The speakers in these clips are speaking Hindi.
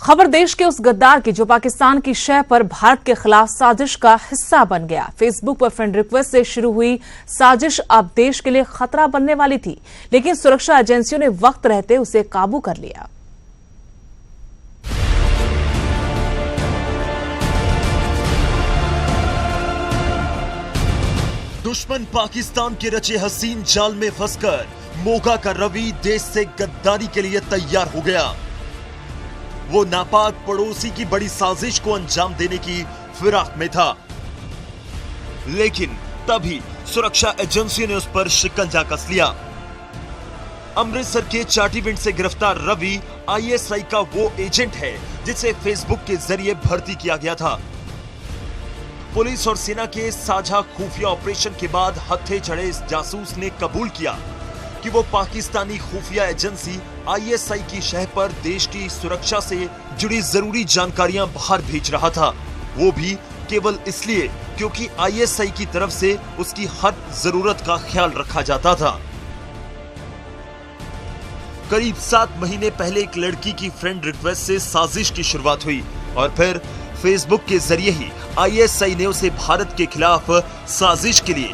खबर देश के उस गद्दार की जो पाकिस्तान की शह पर भारत के खिलाफ साजिश का हिस्सा बन गया। फेसबुक पर फ्रेंड रिक्वेस्ट से शुरू हुई साजिश अब देश के लिए खतरा बनने वाली थी, लेकिन सुरक्षा एजेंसियों ने वक्त रहते उसे काबू कर लिया। दुश्मन पाकिस्तान के रचे हसीन जाल में फंसकर मोगा का रवि देश से गद्दारी के लिए तैयार हो गया। वो नापाक पड़ोसी की बड़ी साजिश को अंजाम देने की फिराक में था, लेकिन तभी सुरक्षा एजेंसी ने उस पर शिकंजा कस लिया। अमृतसर के चाटीविंड से गिरफ्तार रवि आईएसआई का वो एजेंट है जिसे फेसबुक के जरिए भर्ती किया गया था। पुलिस और सेना के साझा खुफिया ऑपरेशन के बाद हत्थे चढ़े इस जासूस ने कबूल किया कि वो पाकिस्तानी खुफिया एजेंसी आईएसआई की शह पर देश की सुरक्षा से जुड़ी जरूरी जानकारियां बाहर भेज रहा था, वो भी केवल इसलिए क्योंकि आईएसआई की तरफ से उसकी हर जरूरत का ख्याल रखा जाता था। करीब 7 महीने पहले एक लड़की की फ्रेंड रिक्वेस्ट से साजिश की शुरुआत हुई और फिर फेसबुक के जरिए ही आईएसआई ने उसे भारत के खिलाफ साजिश के लिए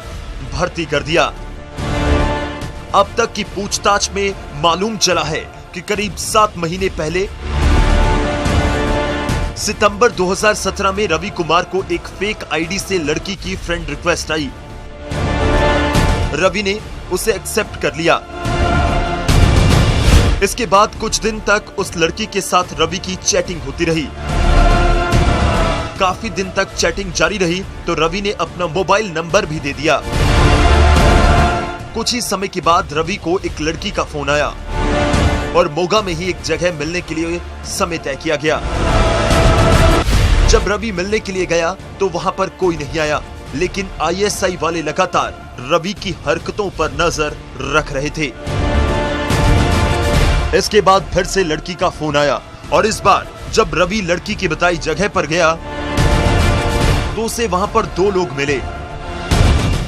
भर्ती कर दिया। अब तक की पूछताछ में मालूम चला है कि करीब 7 महीने पहले सितंबर 2017 में रवि कुमार को एक फेक आईडी से लड़की की फ्रेंड रिक्वेस्ट आई। रवि ने उसे एक्सेप्ट कर लिया। इसके बाद कुछ दिन तक उस लड़की के साथ रवि की चैटिंग होती रही। काफी दिन तक चैटिंग जारी रही तो रवि ने अपना मोबाइल नंबर भी दे दिया। कुछ ही समय के बाद रवि को एक लड़की का फोन आया और मोगा में ही एक जगह मिलने के लिए समय तय किया गया। जब रवि मिलने के लिए गया तो वहां पर कोई नहीं आया, लेकिन आईएसआई वाले लगातार रवि की हरकतों पर नजर रख रहे थे। इसके बाद फिर से लड़की का फोन आया और इस बार जब रवि लड़की की बताई जगह पर गया तो उसे वहां पर 2 लोग मिले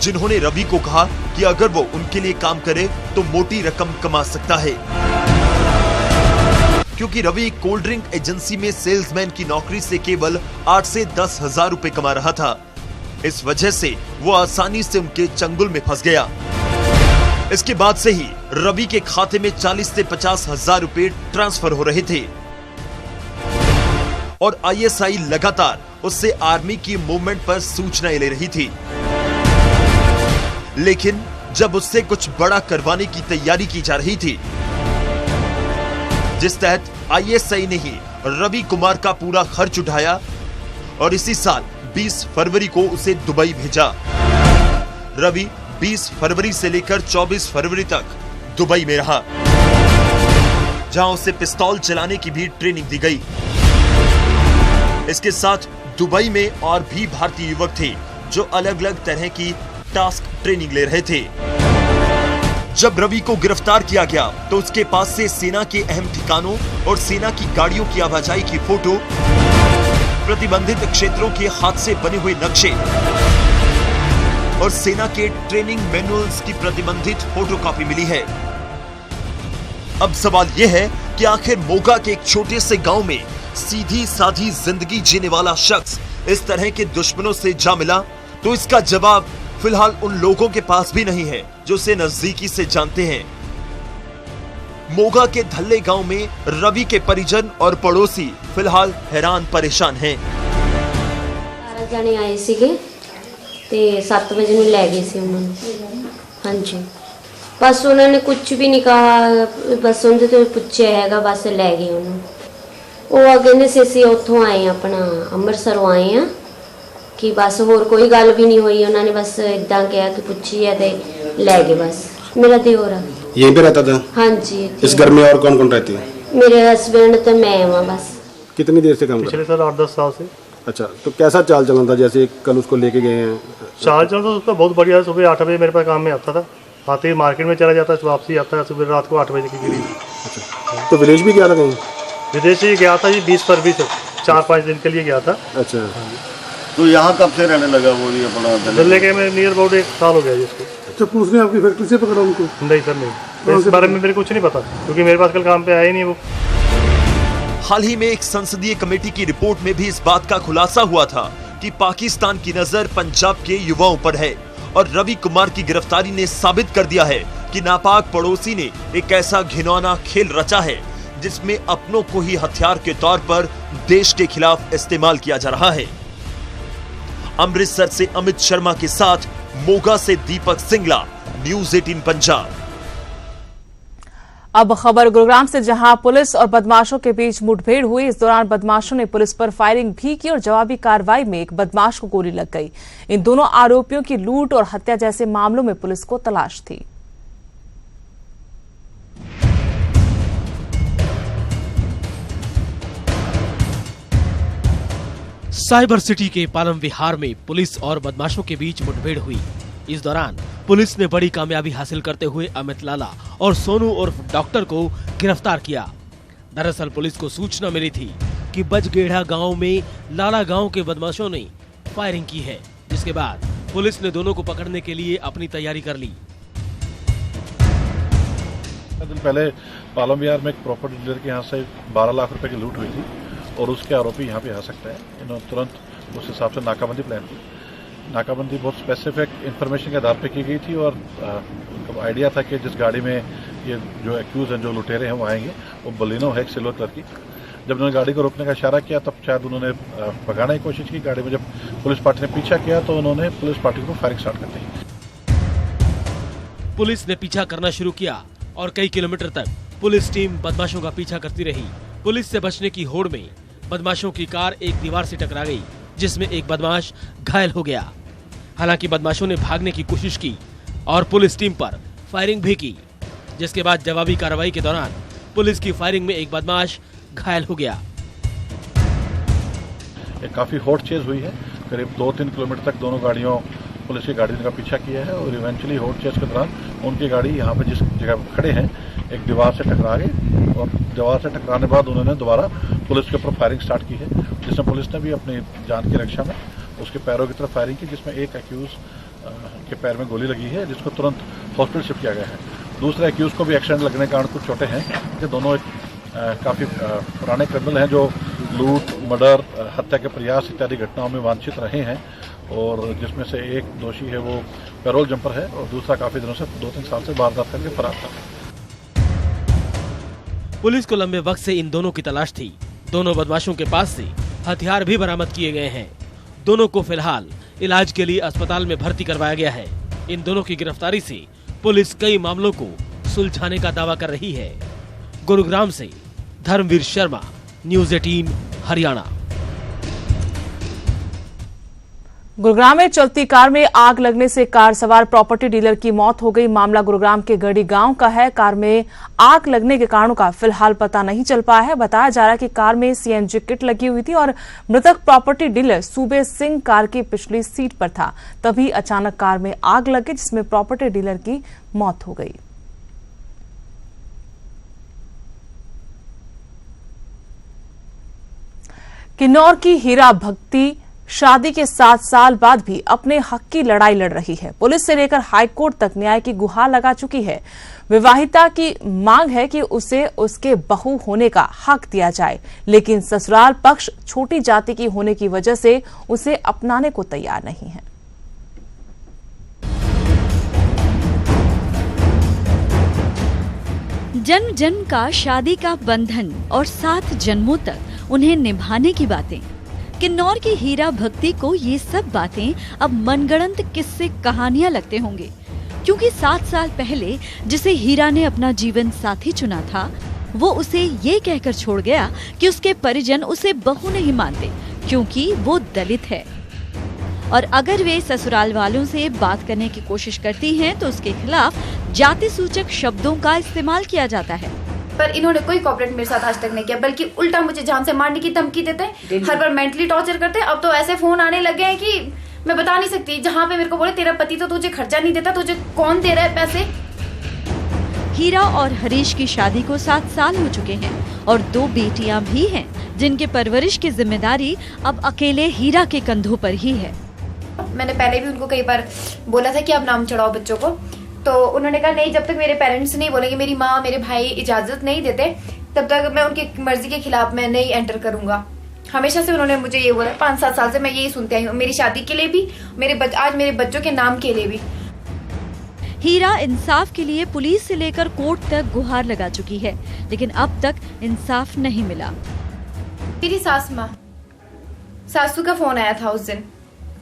जिन्होंने रवि को कहा कि अगर वो उनके लिए काम करे तो मोटी रकम कमा सकता है। क्योंकि रवि एक कोल्ड ड्रिंक एजेंसी में सेल्समैन की नौकरी से केवल 8 से 10 हजार रुपए कमा रहा था, इस वजह से वो आसानी से उनके चंगुल में फंस गया। इसके बाद से ही रवि के खाते में 40 से 50 हजार रुपए ट्रांसफर हो रहे थे और आईएसआई लगातार उससे आर्मी की मूवमेंट पर सूचनाएं ले रही थी। लेकिन जब उससे कुछ बड़ा करवाने की तैयारी की जा रही थी, जिस तहत आईएसआई ने ही रवि कुमार का पूरा खर्च उठाया और इसी साल 20 फरवरी को उसे दुबई भेजा। रवि 20 फरवरी से लेकर 24 फरवरी तक दुबई में रहा, जहां उसे पिस्तौल चलाने की भी ट्रेनिंग दी गई। इसके साथ दुबई में और भी भारतीय युवक थे जो अलग अलग तरह की टास्क ट्रेनिंग ले रहे थे। जब रवि को गिरफ्तार किया गया तो उसके पास से सेना के अहम ठिकानों और सेना की गाड़ियों की आवाजाही की फोटो, प्रतिबंधित क्षेत्रों के हाथ से बने हुए नक्शे और सेना के ट्रेनिंग मैनुअल्स की प्रतिबंधित फोटोकॉपी मिली है। अब सवाल यह है कि आखिर मोगा के एक छोटे से गांव में सीधी साधी जिंदगी जीने वाला शख्स इस तरह के दुश्मनों से जा मिला, तो इसका जवाब फिलहाल उन लोगों के पास भी नहीं है जो उसे नजदीकी से जानते हैं। मोगा के धल्ले गांव में रवि के परिजन और पड़ोसी फिलहाल हैरान परेशान हैं। 12 जने आए सीगे ते 7 बजे ਨੂੰ ਲੈ ਗਏ ਸੀ ਉਹਨਾਂ ਨੂੰ। ਹਾਂਜੀ बस उन्होंने कुछ भी नहीं कहा, बस उनसे तो पूछा हैगा, बस ले गए ਉਹਨੂੰ। ਉਹ ਆ ਕਹਿੰਦੇ ਸੀ ਅਸੀਂ ਉੱਥੋਂ ਆਏ ਆਪਣਾ ਅੰਮ੍ਰਿਤਸਰੋਂ ਆਏ ਆ कि बस होर कोई गल भी नहीं हुई। उन्होंने बस इदा कहा कि पूछी है तो ले गए। बस मेरा देवर यहीं पे रहता था? हाँ जी। इस घर में और कौन कौन रहती है? मेरे हस्बैंड तो मैं वहाँ। बस कितनी देर से काम कर? पिछले सर 8-10 साल से। अच्छा, तो कैसा चाल चलन था? जैसे कल उसको लेके गए हैं। चाल चलन तो उसका बहुत बढ़िया है। सुबह 8 बजे मेरे पास काम में आता था, आते ही मार्केट में चला जाता है, वापसी आता है सुबह रात को 8 बजे के करीब। अच्छा, तो विदेश भी गया था कहीं? विदेश से गया था जी 20 फरवरी से, 4-5 दिन के लिए गया था। अच्छा, तो यहाँ कब से रहने लगा वो? ये अपना दिल्ली के में नियर अबाउट 1 साल हो गया जी इसको। अच्छा, पुलिस ने आपकी फैक्ट्री से पकड़ा उनको? नहीं सर, नहीं, इस बारे में मेरे कुछ नहीं पता क्योंकि मेरे पास कल काम पे आया ही नहीं वो। हाल ही में एक संसदीय कमेटी की रिपोर्ट में भी इस बात का खुलासा हुआ था कि पाकिस्तान की नजर पंजाब के युवाओं पर है और रवि कुमार की गिरफ्तारी ने साबित कर दिया है कि नापाक पड़ोसी ने एक ऐसा घिनौना खेल रचा है जिसमें अपनों को ही हथियार के तौर पर देश के खिलाफ इस्तेमाल किया जा रहा है। अमृतसर से अमित शर्मा के साथ मोगा से दीपक सिंगला, न्यूज़ 18 पंजाब। अब खबर गुरुग्राम से, जहां पुलिस और बदमाशों के बीच मुठभेड़ हुई। इस दौरान बदमाशों ने पुलिस पर फायरिंग भी की और जवाबी कार्रवाई में एक बदमाश को गोली लग गई। इन दोनों आरोपियों की लूट और हत्या जैसे मामलों में पुलिस को तलाश थी। साइबर सिटी के पालम विहार में पुलिस और बदमाशों के बीच मुठभेड़ हुई। इस दौरान पुलिस ने बड़ी कामयाबी हासिल करते हुए अमित लाला और सोनू उर्फ डॉक्टर को गिरफ्तार किया। दरअसल पुलिस को सूचना मिली थी कि बजगेढ़ा गांव में लाला गांव के बदमाशों ने फायरिंग की है, जिसके बाद पुलिस ने दोनों को पकड़ने के लिए अपनी तैयारी कर ली। दिन पहले पालम विहार में एक प्रॉपर्टी डीलर के यहाँ से 12 लाख रुपए की लूट हुई थी और उसके आरोपी यहाँ पे आ सकते हैं। इन्होंने तुरंत उस हिसाब से नाकाबंदी प्लान की। नाकाबंदी बहुत स्पेसिफिक इन्फॉर्मेशन के आधार पे की गई थी और उनको आइडिया था कि जिस गाड़ी में ये जो एक्यूज हैं, जो लुटेरे हैं, वो आएंगे, वो बलिनो है, एक सिल्वर कलर की। जब उन्होंने गाड़ी को रोकने का इशारा किया तब शायद उन्होंने भगाने की कोशिश की गाड़ी में। जब पुलिस पार्टी ने पीछा किया तो उन्होंने पुलिस पार्टी को फायरिंग स्टार्ट कर दी। पुलिस ने पीछा करना शुरू किया और कई किलोमीटर तक पुलिस टीम बदमाशों का पीछा करती रही। पुलिस से बचने की होड़ में बदमाशों की कार एक दीवार से टकरा गई, जिसमें एक बदमाश घायल हो गया। हालांकि बदमाशों ने भागने की कोशिश की और पुलिस टीम पर फायरिंग भी की, जिसके बाद जवाबी कार्रवाई के दौरान पुलिस की फायरिंग में एक बदमाश घायल हो गया। एक काफी हॉट चेज हुई है। करीब 2-3 किलोमीटर तक दोनों गाड़ियों पुलिस की गाड़ी का पीछा किया है और इवेंचुअली हॉट चेज के दौरान उनकी गाड़ी यहाँ पे जिस जगह खड़े हैं एक दीवार से टकरा गई और दीवार से टकराने बाद उन्होंने दोबारा पुलिस के ऊपर फायरिंग स्टार्ट की है, जिसमें पुलिस ने भी अपनी जान की रक्षा में उसके पैरों की तरफ फायरिंग की, जिसमें एक एक्यूज के पैर में गोली लगी है, जिसको तुरंत हॉस्पिटल शिफ्ट किया गया है। दूसरे एक्यूज को भी एक्सीडेंट लगने के कारण कुछ चोटें हैं। ये दोनों काफ़ी पुराने क्रिमिनल हैं जो लूट, मर्डर, हत्या के प्रयास इत्यादि घटनाओं में वांछित रहे हैं और जिसमें से एक दोषी है वो पैरोल जंपर है और दूसरा काफ़ी दिनों से 2-3 साल से वारदात करके फरार था। पुलिस को लंबे वक्त से इन दोनों की तलाश थी। दोनों बदमाशों के पास से हथियार भी बरामद किए गए हैं। दोनों को फिलहाल इलाज के लिए अस्पताल में भर्ती करवाया गया है। इन दोनों की गिरफ्तारी से पुलिस कई मामलों को सुलझाने का दावा कर रही है। गुरुग्राम से धर्मवीर शर्मा, न्यूज़ 18 हरियाणा। गुरुग्राम में चलती कार में आग लगने से कार सवार प्रॉपर्टी डीलर की मौत हो गई। मामला गुरुग्राम के गढ़ी गांव का है। कार में आग लगने के कारणों का फिलहाल पता नहीं चल पाया है। बताया जा रहा है कि कार में सीएनजी किट लगी हुई थी और मृतक प्रॉपर्टी डीलर सूबे सिंह कार की पिछली सीट पर था। तभी अचानक कार में आग लग गई, जिसमें प्रॉपर्टी डीलर की मौत हो गई। किन्नौर की हीरा भक्ति शादी के 7 साल बाद भी अपने हक की लड़ाई लड़ रही है। पुलिस से लेकर हाईकोर्ट तक न्याय की गुहार लगा चुकी है। विवाहिता की मांग है कि उसे उसके बहू होने का हक दिया जाए, लेकिन ससुराल पक्ष छोटी जाति की होने की वजह से उसे अपनाने को तैयार नहीं है। जन्म जन्म का शादी का बंधन और 7 जन्मों तक उन्हें निभाने की बातें। किन्नौर की हीरा भक्ति को ये सब बातें अब मनगढ़ंत किस्से कहानियां लगते होंगे, क्योंकि 7 साल पहले जिसे हीरा ने अपना जीवन साथी चुना था, वो उसे ये कहकर छोड़ गया कि उसके परिजन उसे बहू नहीं मानते क्योंकि वो दलित है। और अगर वे ससुराल वालों से बात करने की कोशिश करती हैं तो उसके खिलाफ जाति सूचक शब्दों का इस्तेमाल किया जाता है। पर इन्होंने कोई कोऑपरेट मेरे साथ आज तक नहीं किया, बल्कि उल्टा मुझे जान से मारने की धमकी देते हैं, हर बार मेंटली टॉर्चर करते हैं। अब तो ऐसे फोन आने लगे हैं कि मैं बता नहीं सकती, जहाँ पे मेरे को बोले तेरा पति तो तुझे खर्चा नहीं देता, तुझे कौन दे रहा है पैसे। हीरा और हरीश की शादी को 7 साल हो चुके हैं और 2 बेटियां भी हैं, जिनके परवरिश की जिम्मेदारी अब अकेले हीरा के कंधों पर ही है। मैंने पहले भी उनको कई बार बोला था कि अब नाम चढ़ाओ बच्चों को, तो उन्होंने कहा नहीं, जब तक मेरे पेरेंट्स नहीं बोलेंगे, मेरी माँ मेरे भाई इजाजत नहीं देते, तब तक मैं उनकी मर्जी के खिलाफ मैं नहीं एंटर करूंगा। हमेशा से उन्होंने मुझे ये बोला, 5-7 साल से मैं यही सुनते आई हूँ, मेरी शादी के लिए भी, आज मेरे बच्चों के नाम के लिए भी। हीरा इंसाफ के लिए पुलिस से लेकर कोर्ट तक गुहार लगा चुकी है, लेकिन अब तक इंसाफ नहीं मिला। मेरी सासू का फोन आया था उस दिन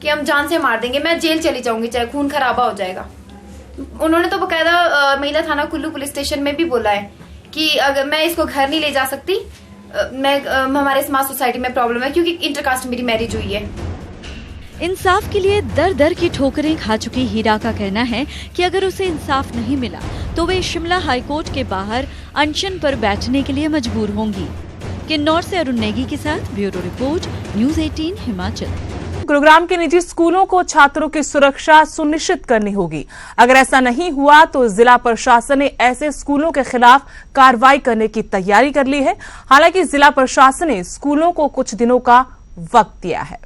कि हम जान से मार देंगे, मैं जेल चली जाऊंगी, चाहे खून खराबा हो जाएगा। उन्होंने तो बकायदा महिला थाना कुल्लू पुलिस स्टेशन में भी बोला है कि अगर मैं इसको घर नहीं ले जा सकती, हमारे समाज सोसाइटी में प्रॉब्लम है क्योंकि इंटरकास्ट मेरी मैरिज हुई है। इंसाफ के लिए दर दर की ठोकरें खा चुकी हीरा का कहना है कि अगर उसे इंसाफ नहीं मिला तो वे शिमला हाईकोर्ट के बाहर अनशन पर बैठने के लिए मजबूर होंगी। किन्नौर से अरुण नेगी के साथ bureau report, news 18 Himachal. Gurugram के निजी स्कूलों को छात्रों की सुरक्षा सुनिश्चित करनी होगी। अगर ऐसा नहीं हुआ तो जिला प्रशासन ने ऐसे स्कूलों के खिलाफ कार्रवाई करने की तैयारी कर ली है। हालांकि जिला प्रशासन ने स्कूलों को कुछ दिनों का वक्त दिया है।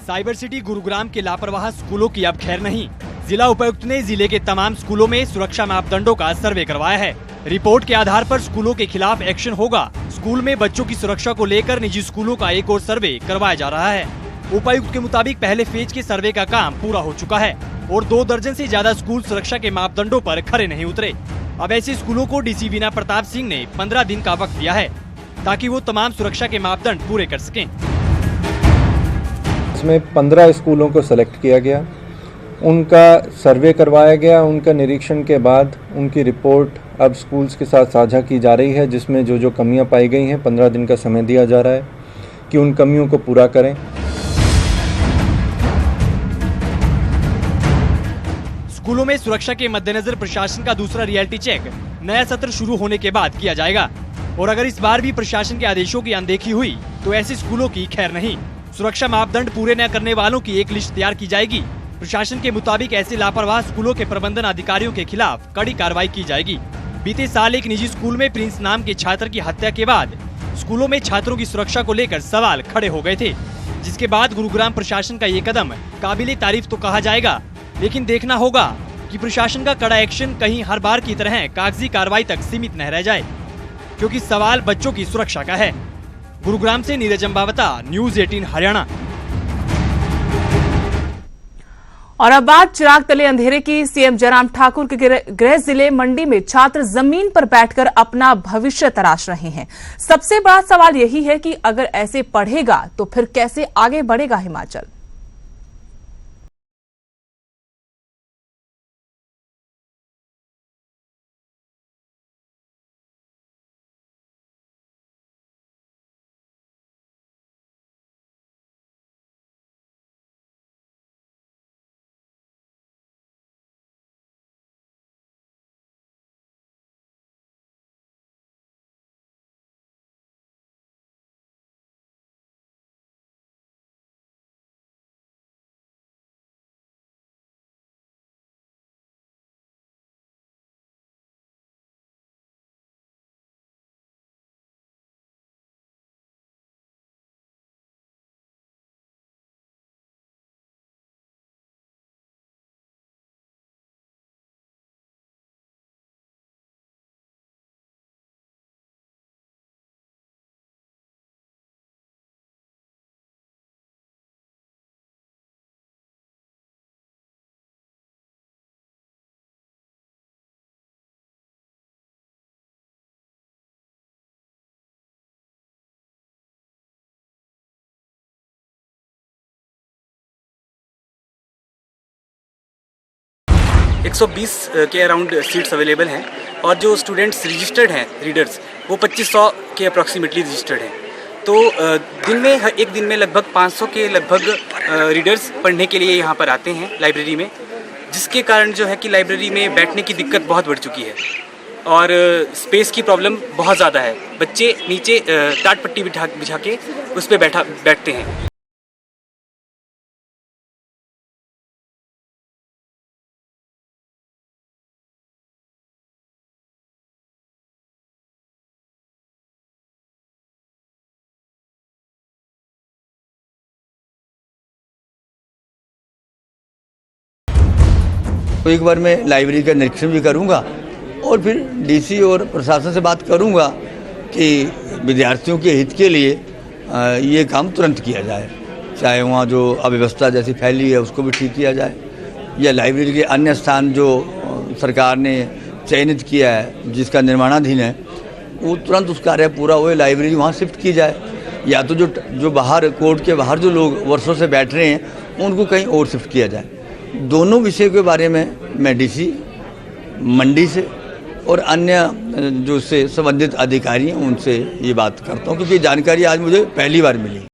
साइबर सिटी गुरुग्राम के लापरवाह स्कूलों की अब खैर नहीं। जिला उपायुक्त ने जिले के तमाम स्कूलों में सुरक्षा मापदंडों का सर्वे करवाया है। रिपोर्ट के आधार पर स्कूलों के खिलाफ एक्शन होगा। स्कूल में बच्चों की सुरक्षा को लेकर निजी स्कूलों का एक और सर्वे करवाया जा रहा है। उपायुक्त के मुताबिक पहले फेज के सर्वे का काम पूरा हो चुका है और 2 दर्जन से ज्यादा स्कूल सुरक्षा के मापदंडों पर खरे नहीं उतरे। अब ऐसे स्कूलों को डीसी वीना प्रताप सिंह ने 15 दिन का वक्त दिया है ताकि वो तमाम सुरक्षा के मापदंड पूरे कर सकें। इसमें 15 स्कूलों को सेलेक्ट किया गया, उनका सर्वे करवाया गया। उनका निरीक्षण के बाद उनकी रिपोर्ट अब स्कूल्स के साथ साझा की जा रही है, जिसमें जो जो कमियां पाई गई हैं 15 दिन का समय दिया जा रहा है कि उन कमियों को पूरा करें। स्कूलों में सुरक्षा के मद्देनजर प्रशासन का दूसरा रियलिटी चेक नया सत्र शुरू होने के बाद किया जाएगा और अगर इस बार भी प्रशासन के आदेशों की अनदेखी हुई तो ऐसे स्कूलों की खैर नहीं। सुरक्षा मापदंड पूरे न करने वालों की एक लिस्ट तैयार की जाएगी। प्रशासन के मुताबिक ऐसे लापरवाह स्कूलों के प्रबंधन अधिकारियों के खिलाफ कड़ी कार्रवाई की जाएगी। बीते साल एक निजी स्कूल में प्रिंस नाम के छात्र की हत्या के बाद स्कूलों में छात्रों की सुरक्षा को लेकर सवाल खड़े हो गए थे, जिसके बाद गुरुग्राम प्रशासन का ये कदम काबिले तारीफ तो कहा जाएगा, लेकिन देखना होगा कि प्रशासन का कड़ा एक्शन कहीं हर बार की तरह कागजी कार्रवाई तक सीमित न रह जाए, क्योंकि सवाल बच्चों की सुरक्षा का है। गुरुग्राम से नीरज अंबावता, न्यूज़ 18 हरियाणा। और अब बात चिराग तले अंधेरे की। सीएम जयराम ठाकुर के गृह जिले मंडी में छात्र जमीन पर बैठकर अपना भविष्य तराश रहे हैं। सबसे बड़ा सवाल यही है कि अगर ऐसे पढ़ेगा तो फिर कैसे आगे बढ़ेगा हिमाचल। एक 120 के अराउंड सीट्स अवेलेबल हैं और जो स्टूडेंट्स रजिस्टर्ड हैं रीडर्स वो 2500 के अप्रॉक्सीमेटली रजिस्टर्ड हैं। तो एक दिन में लगभग 500 के लगभग रीडर्स पढ़ने के लिए यहाँ पर आते हैं लाइब्रेरी में, जिसके कारण जो है कि लाइब्रेरी में बैठने की दिक्कत बहुत बढ़ चुकी है और स्पेस की प्रॉब्लम बहुत ज़्यादा है। बच्चे नीचे टाट पट्टी बिछा के उस पर बैठते हैं। तो एक बार मैं लाइब्रेरी का निरीक्षण भी करूंगा और फिर डीसी और प्रशासन से बात करूंगा कि विद्यार्थियों के हित के लिए ये काम तुरंत किया जाए, चाहे वहाँ जो अव्यवस्था जैसी फैली है उसको भी ठीक किया जाए, या लाइब्रेरी के अन्य स्थान जो सरकार ने चयनित किया है जिसका निर्माणाधीन है वो तुरंत उस कार्य पूरा हुए लाइब्रेरी वहाँ शिफ्ट की जाए, या तो जो बाहर कोर्ट के बाहर जो लोग वर्षों से बैठ रहे हैं उनको कहीं और शिफ्ट किया जाए। दोनों विषय के बारे में मैं डीसी, मंडी से और अन्य जो से संबंधित अधिकारी हैं उनसे ये बात करता हूँ, क्योंकि जानकारी आज मुझे पहली बार मिली।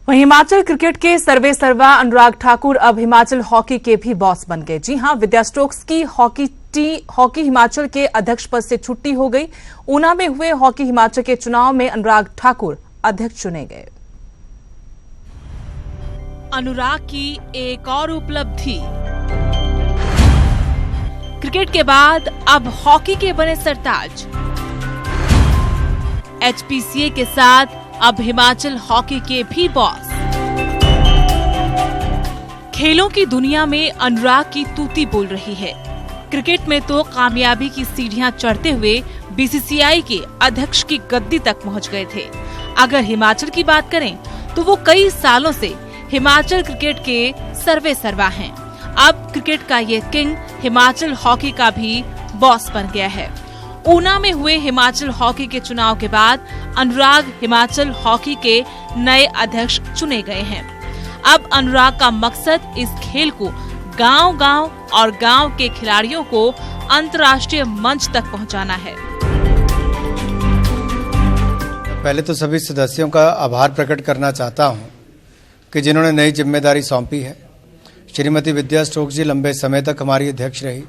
वहीं हिमाचल क्रिकेट के सर्वे सर्वा अनुराग ठाकुर अब हिमाचल हॉकी के भी बॉस बन गए। जी हां, विद्या स्टोक्स की हॉकी हिमाचल के अध्यक्ष पद से छुट्टी हो गई। ऊना में हुए हॉकी हिमाचल के चुनाव में अनुराग ठाकुर अध्यक्ष चुने गए। अनुराग की एक और उपलब्धि, क्रिकेट के बाद अब हॉकी के बने सरताज। HPCA के साथ अब हिमाचल हॉकी के भी बॉस। खेलों की दुनिया में अनुराग की तूती बोल रही है। क्रिकेट में तो कामयाबी की सीढ़ियां चढ़ते हुए BCCI के अध्यक्ष की गद्दी तक पहुंच गए थे। अगर हिमाचल की बात करें तो वो कई सालों से हिमाचल क्रिकेट के सर्वे सर्वा हैं। अब क्रिकेट का ये किंग हिमाचल हॉकी का भी बॉस बन गया है। ऊना में हुए हिमाचल हॉकी के चुनाव के बाद अनुराग हिमाचल हॉकी के नए अध्यक्ष चुने गए हैं। अब अनुराग का मकसद इस खेल को गांव-गांव और गांव के खिलाड़ियों को अंतर्राष्ट्रीय मंच तक पहुंचाना है। पहले तो सभी सदस्यों का आभार प्रकट करना चाहता हूं कि जिन्होंने नई जिम्मेदारी सौंपी है। श्रीमती विद्या स्टोक्स जी लंबे समय तक हमारी अध्यक्ष रही,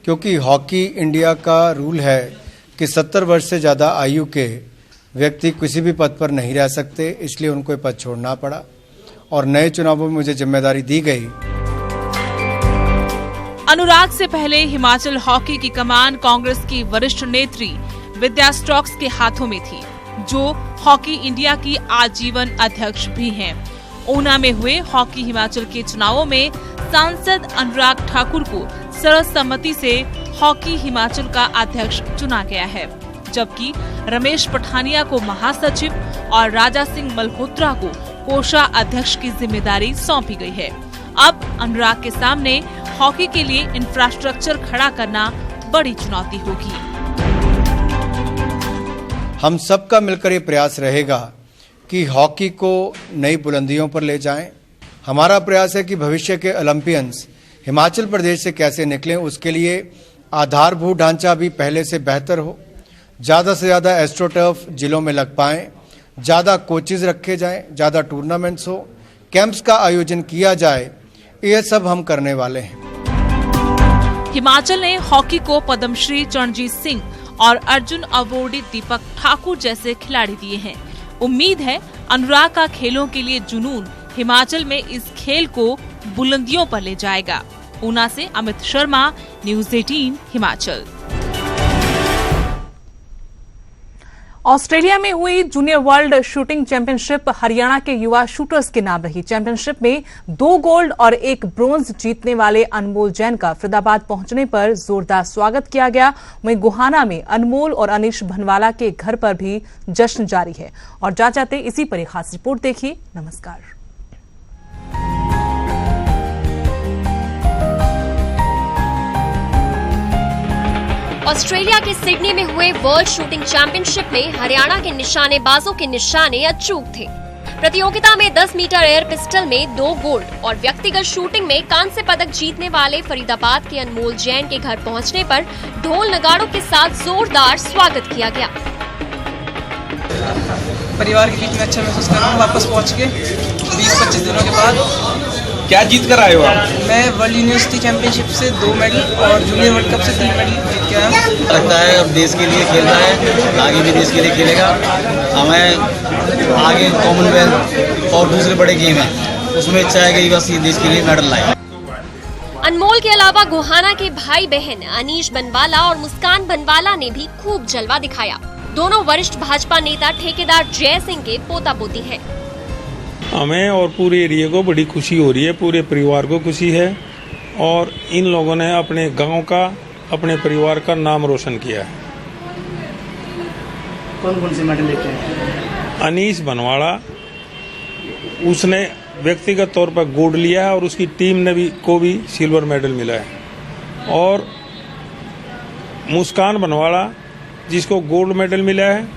क्योंकि हॉकी इंडिया का रूल है कि 70 वर्ष से ज़्यादा आयु के व्यक्ति किसी भी पद पर नहीं रह सकते, इसलिए उनको ये पद छोड़ना पड़ा और नए चुनावों में मुझे जिम्मेदारी दी गई। अनुराग से पहले हिमाचल हॉकी की कमान कांग्रेस की वरिष्ठ नेत्री विद्या स्टोक्स के हाथों में थी, जो हॉकी इंडिया की आजीवन अध्यक्ष भी हैं। ऊना में हुए हॉकी हिमाचल के चुनावों में सांसद अनुराग ठाकुर को सर्वसम्मति से हॉकी हिमाचल का अध्यक्ष चुना गया है, जबकि रमेश पठानिया को महासचिव और राजा सिंह मल्होत्रा को कोषा अध्यक्ष की जिम्मेदारी सौंपी गई है। अब अनुराग के सामने हॉकी के लिए इंफ्रास्ट्रक्चर खड़ा करना बड़ी चुनौती होगी। हम सबका मिलकर ये प्रयास रहेगा कि हॉकी को नई बुलंदियों पर ले जाएं। हमारा प्रयास है कि भविष्य के ओलंपियंस हिमाचल प्रदेश से कैसे निकलें, उसके लिए आधारभूत ढांचा भी पहले से बेहतर हो, ज़्यादा से ज़्यादा एस्ट्रोटर्फ जिलों में लग पाएं, ज़्यादा कोचेज रखे जाएं, ज़्यादा टूर्नामेंट्स हो, कैंप्स का आयोजन किया जाए, ये सब हम करने वाले हैं। हिमाचल ने हॉकी को पद्मश्री चरणजीत सिंह और अर्जुन अवार्डी दीपक ठाकुर जैसे खिलाड़ी दिए हैं। उम्मीद है अनुराग का खेलों के लिए जुनून हिमाचल में इस खेल को बुलंदियों पर ले जाएगा। ऊना से अमित शर्मा, न्यूज़ 18 हिमाचल। ऑस्ट्रेलिया में हुई junior world shooting championship Haryana के युवा शूटर्स के नाम रही। चैंपियनशिप में 2 गोल्ड और 1 ब्रोंज जीतने वाले अनमोल जैन का फरीदाबाद पहुंचने पर जोरदार स्वागत किया गया। वहीं गोहाना में अनमोल और अनीश भनवाला के घर पर भी जश्न जारी है। और जाते इसी पर एक खास रिपोर्ट देखिए। नमस्कार। ऑस्ट्रेलिया के सिडनी में हुए वर्ल्ड शूटिंग चैंपियनशिप में हरियाणा के निशानेबाजों के निशाने अचूक थे। प्रतियोगिता में 10 मीटर एयर पिस्टल में 2 गोल्ड और व्यक्तिगत शूटिंग में कांस्य पदक जीतने वाले फरीदाबाद के अनमोल जैन के घर पहुंचने पर ढोल नगाड़ों के साथ जोरदार स्वागत किया गया। परिवार के बीच में अच्छा महसूस कर रहा हूँ वापस पहुँच के 20-25 दिनों के बाद। क्या जीत कर आए हो आप? मैं वर्ल्ड यूनिवर्सिटी चैंपियनशिप से 2 मेडल और जूनियर वर्ल्ड कप से 3 मेडल जीत के आया हूँ। लगता है अब देश के लिए खेलना है, आगे भी देश के लिए खेलेगा। हमें आगे कॉमनवेल्थ और दूसरे बड़े गेम हैं, उसमें इच्छा है कि बस ये देश के लिए मेडल लाए। अनमोल के अलावा गोहाना के भाई बहन अनीश बनवाला और मुस्कान बनवाला ने भी खूब जलवा दिखाया। दोनों वरिष्ठ भाजपा नेता ठेकेदार जय सिंह के पोता पोती हैं। हमें और पूरे एरिया को बड़ी खुशी हो रही है, पूरे परिवार को खुशी है और इन लोगों ने अपने गांव का, अपने परिवार का नाम रोशन किया है। कौन कौन से मेडल लेके आए? अनीश बनवाड़ा, उसने व्यक्तिगत तौर पर गोल्ड लिया है और उसकी टीम ने को भी सिल्वर मेडल मिला है। और मुस्कान बनवाड़ा, जिसको गोल्ड मेडल मिला है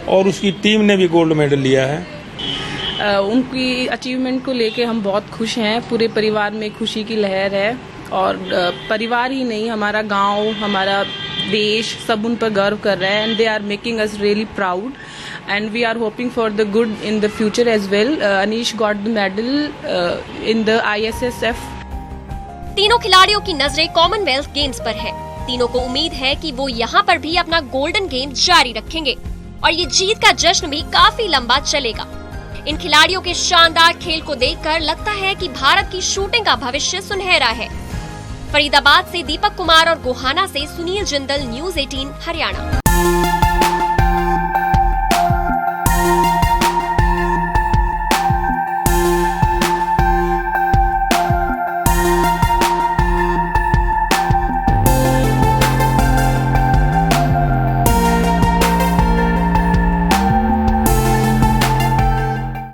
और उसकी टीम ने भी गोल्ड मेडल लिया है। उनकी अचीवमेंट को लेके हम बहुत खुश हैं। पूरे परिवार में खुशी की लहर है और परिवार ही नहीं, हमारा गांव, हमारा देश सब उन पर गर्व कर रहा है। And they are making us really proud and we are hoping for the good in the future as well. Anish got the medal in the ISSF। तीनों खिलाड़ियों की नजरें कॉमनवेल्थ गेम्स पर है। तीनों को उम्मीद है कि वो यहाँ पर भी अपना गोल्डन गेम जारी रखेंगे और ये जीत का जश्न भी काफी लंबा चलेगा। इन खिलाड़ियों के शानदार खेल को देखकर लगता है कि भारत की शूटिंग का भविष्य सुनहरा है। फरीदाबाद से दीपक कुमार और गोहाना से सुनील जिंदल, न्यूज़ 18 हरियाणा।